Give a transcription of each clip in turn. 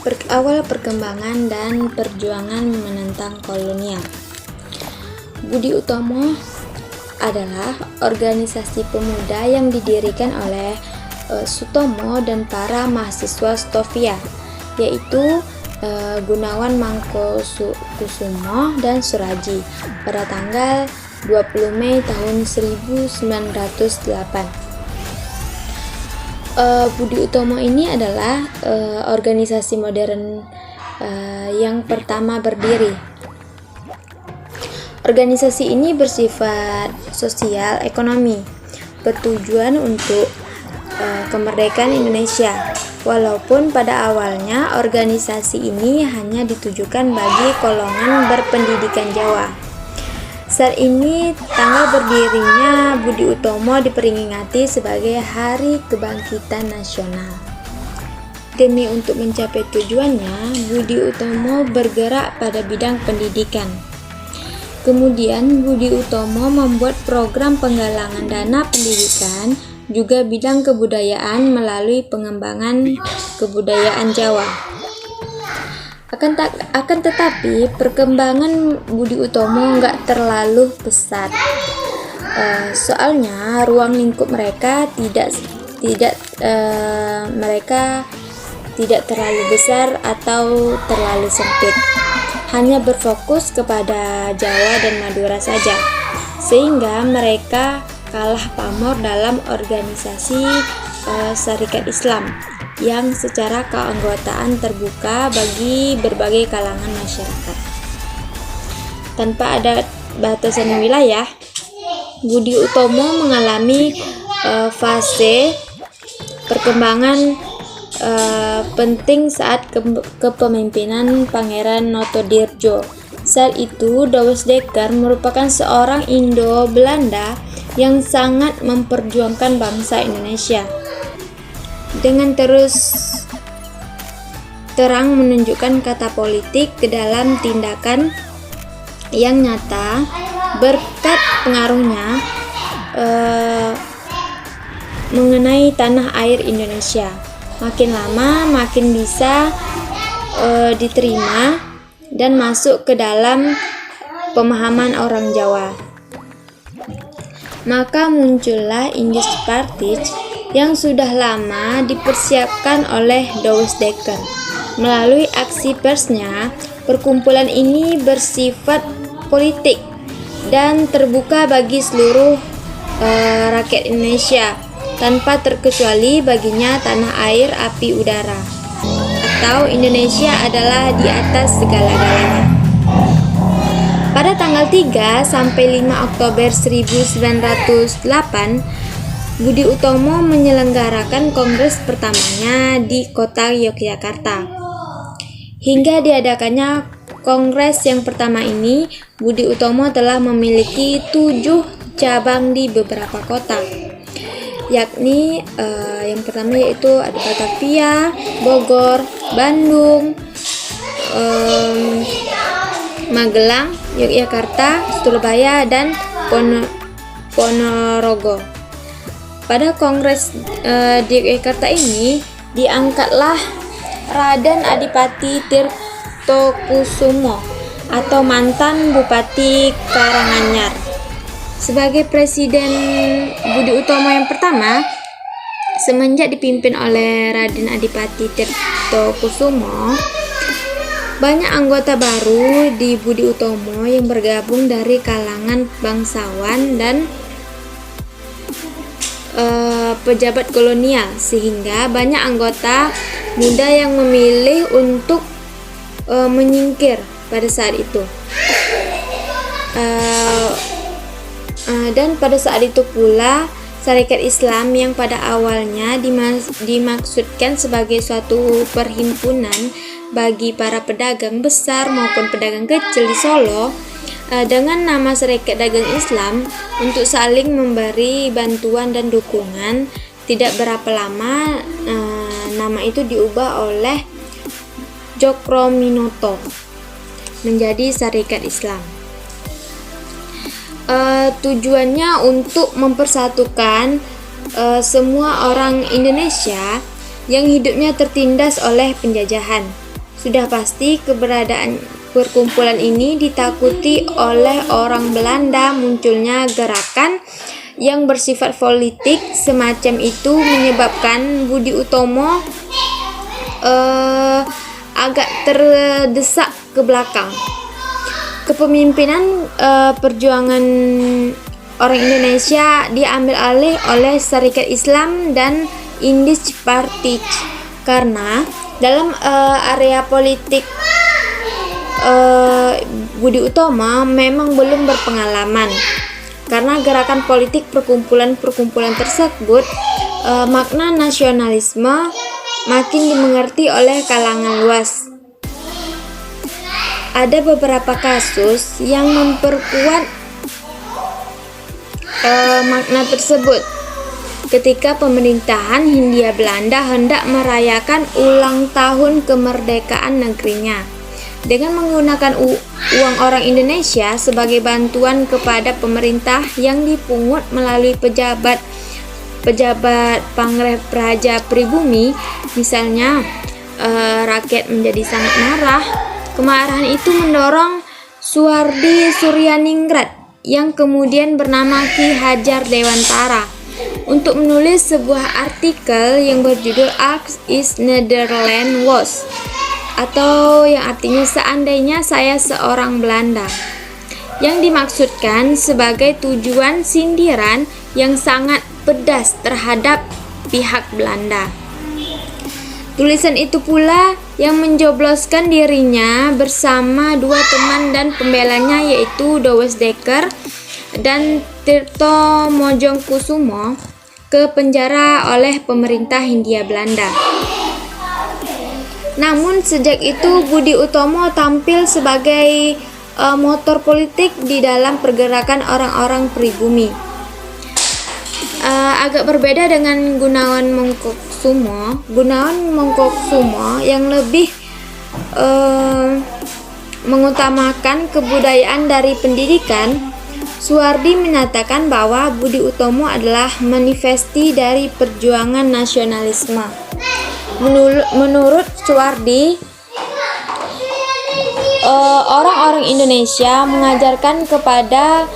Awal perkembangan dan perjuangan menentang kolonial. Budi Utomo adalah organisasi pemuda yang didirikan oleh Sutomo dan para mahasiswa Stovia, yaitu Gunawan Mangkusumo dan Suraji pada tanggal 20 Mei tahun 1908. Budi Utomo ini adalah organisasi modern yang pertama berdiri. Organisasi ini bersifat sosial ekonomi, bertujuan untuk kemerdekaan Indonesia. Walaupun pada awalnya organisasi ini hanya ditujukan bagi golongan berpendidikan Jawa. Saat ini tanggal berdirinya Budi Utomo diperingati sebagai Hari Kebangkitan Nasional. Demi untuk mencapai tujuannya, Budi Utomo bergerak pada bidang pendidikan. Kemudian Budi Utomo membuat program penggalangan dana pendidikan, juga bidang kebudayaan melalui pengembangan kebudayaan Jawa. Akan tetapi perkembangan Budi Utomo nggak terlalu pesat. Soalnya ruang lingkup mereka tidak terlalu besar atau terlalu sempit. Hanya berfokus kepada Jawa dan Madura saja, sehingga mereka kalah pamor dalam organisasi Syarikat Islam yang secara keanggotaan terbuka bagi berbagai kalangan masyarakat. Tanpa ada batasan wilayah, Budi Utomo mengalami fase perkembangan penting saat kepemimpinan Pangeran Notodirjo. Saat itu, Douwes Dekker merupakan seorang Indo-Belanda yang sangat memperjuangkan bangsa Indonesia. Dengan terus terang menunjukkan kata politik ke dalam tindakan yang nyata, berkat pengaruhnya mengenai tanah air Indonesia. Makin lama makin bisa diterima dan masuk ke dalam pemahaman orang Jawa. Maka muncullah Indies Partij yang sudah lama dipersiapkan oleh Douwes Dekker. Melalui aksi persnya, perkumpulan ini bersifat politik dan terbuka bagi seluruh rakyat Indonesia, tanpa terkecuali baginya tanah air, api, udara, atau Indonesia adalah di atas segala-galanya. Pada tanggal 3 sampai 5 Oktober 1908, Budi Utomo menyelenggarakan kongres pertamanya di kota Yogyakarta. Hingga diadakannya kongres yang pertama ini, Budi Utomo telah memiliki 7 cabang di beberapa kota, yakni yang pertama yaitu ada Batavia, Bogor, Bandung, Magelang, Yogyakarta, Surabaya, dan Ponorogo. Pada kongres di Yogyakarta ini diangkatlah Raden Adipati Tirtokusumo atau mantan Bupati Karanganyar sebagai Presiden Budi Utomo yang pertama. Semenjak dipimpin oleh Raden Adipati Tirtokusumo, banyak anggota baru di Budi Utomo yang bergabung dari kalangan bangsawan dan pejabat kolonial, sehingga banyak anggota muda yang memilih untuk menyingkir pada saat itu. Dan pada saat itu pula Syarikat Islam yang pada awalnya dimaksudkan sebagai suatu perhimpunan bagi para pedagang besar maupun pedagang kecil di Solo, dengan nama Serikat Dagang Islam untuk saling memberi bantuan dan dukungan, tidak berapa lama nama itu diubah oleh Djokroaminoto menjadi Syarikat Islam. Tujuannya untuk mempersatukan semua orang Indonesia yang hidupnya tertindas oleh penjajahan, Sudah pasti keberadaan perkumpulan ini ditakuti oleh orang Belanda. Munculnya gerakan yang bersifat politik semacam itu menyebabkan Budi Utomo agak terdesak ke belakang. Kepemimpinan perjuangan orang Indonesia diambil alih oleh Serikat Islam dan Indies Party karena dalam area politik Budi Utomo memang belum berpengalaman. Karena gerakan politik perkumpulan-perkumpulan tersebut, makna nasionalisme makin dimengerti oleh kalangan luas. Ada beberapa kasus yang memperkuat makna tersebut. Ketika pemerintahan Hindia Belanda hendak merayakan ulang tahun kemerdekaan negerinya dengan menggunakan uang orang Indonesia sebagai bantuan kepada pemerintah yang dipungut melalui pejabat Pangraja Pribumi, misalnya, rakyat menjadi sangat marah. Kemarahan itu mendorong Suwardi Suryaningrat yang kemudian bernama Ki Hajar Dewantara untuk menulis sebuah artikel yang berjudul Als is Nederland was, atau yang artinya seandainya saya seorang Belanda, yang dimaksudkan sebagai tujuan sindiran yang sangat pedas terhadap pihak Belanda. Tulisan itu pula yang menjobloskan dirinya bersama dua teman dan pembelanya, yaitu Douwes Dekker dan Tirto Mojongkusumo, ke penjara oleh pemerintah Hindia Belanda. Namun sejak itu Budi Utomo tampil sebagai motor politik di dalam pergerakan orang-orang pribumi. Agak berbeda dengan Gunawan Mongkoksumo yang lebih mengutamakan kebudayaan dari pendidikan. Suwardi menyatakan bahwa Budi Utomo adalah manifesti dari perjuangan nasionalisme. Menurut Suwardi, orang-orang Indonesia mengajarkan kepada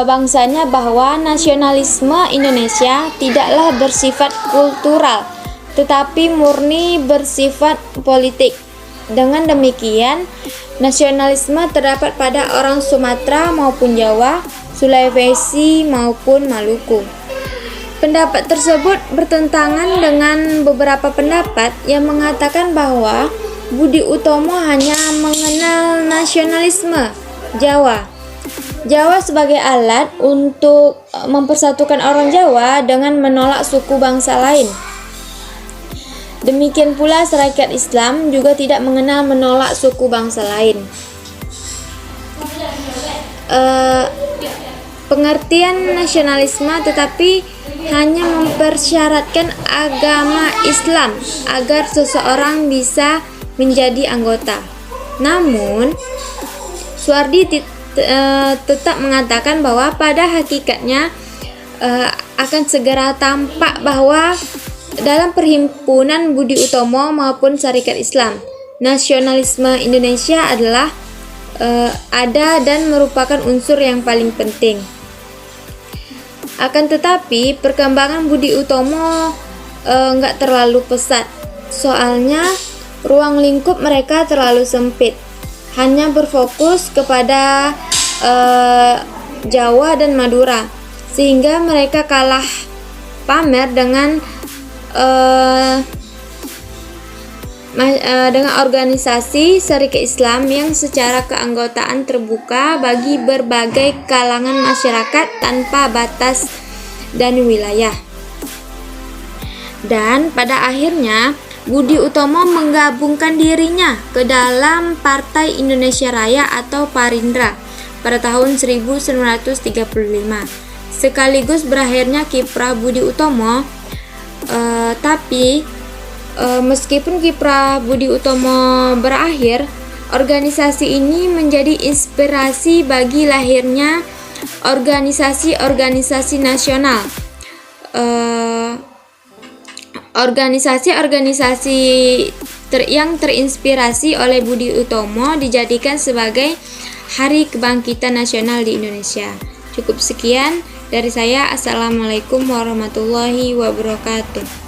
bangsanya bahwa nasionalisme Indonesia tidaklah bersifat kultural, tetapi murni bersifat politik. Dengan demikian, nasionalisme terdapat pada orang Sumatera maupun Jawa, Sulawesi maupun Maluku. Pendapat tersebut bertentangan dengan beberapa pendapat yang mengatakan bahwa Budi Utomo hanya mengenal nasionalisme Jawa sebagai alat untuk mempersatukan orang Jawa dengan menolak suku bangsa lain. Demikian pula Serikat Islam juga tidak menolak suku bangsa lain. Pengertian nasionalisme tetapi hanya mempersyaratkan agama Islam agar seseorang bisa menjadi anggota. Namun, Suwardi tetap mengatakan bahwa pada hakikatnya akan segera tampak bahwa dalam perhimpunan Budi Utomo maupun Serikat Islam, nasionalisme Indonesia adalah ada dan merupakan unsur yang paling penting. Akan tetapi perkembangan Budi Utomo nggak terlalu pesat, soalnya ruang lingkup mereka terlalu sempit, hanya berfokus kepada Jawa dan Madura, sehingga mereka kalah pamer dengan organisasi Serikat Islam yang secara keanggotaan terbuka bagi berbagai kalangan masyarakat tanpa batas dan wilayah. Dan pada akhirnya Budi Utomo menggabungkan dirinya ke dalam Partai Indonesia Raya atau Parindra pada tahun 1935. Sekaligus berakhirnya kiprah Budi Utomo. Tapi meskipun kiprah Budi Utomo berakhir, organisasi ini menjadi inspirasi bagi lahirnya organisasi-organisasi nasional. Organisasi-organisasi yang terinspirasi oleh Budi Utomo dijadikan sebagai Hari Kebangkitan Nasional di Indonesia. Cukup sekian dari saya. Assalamualaikum warahmatullahi wabarakatuh.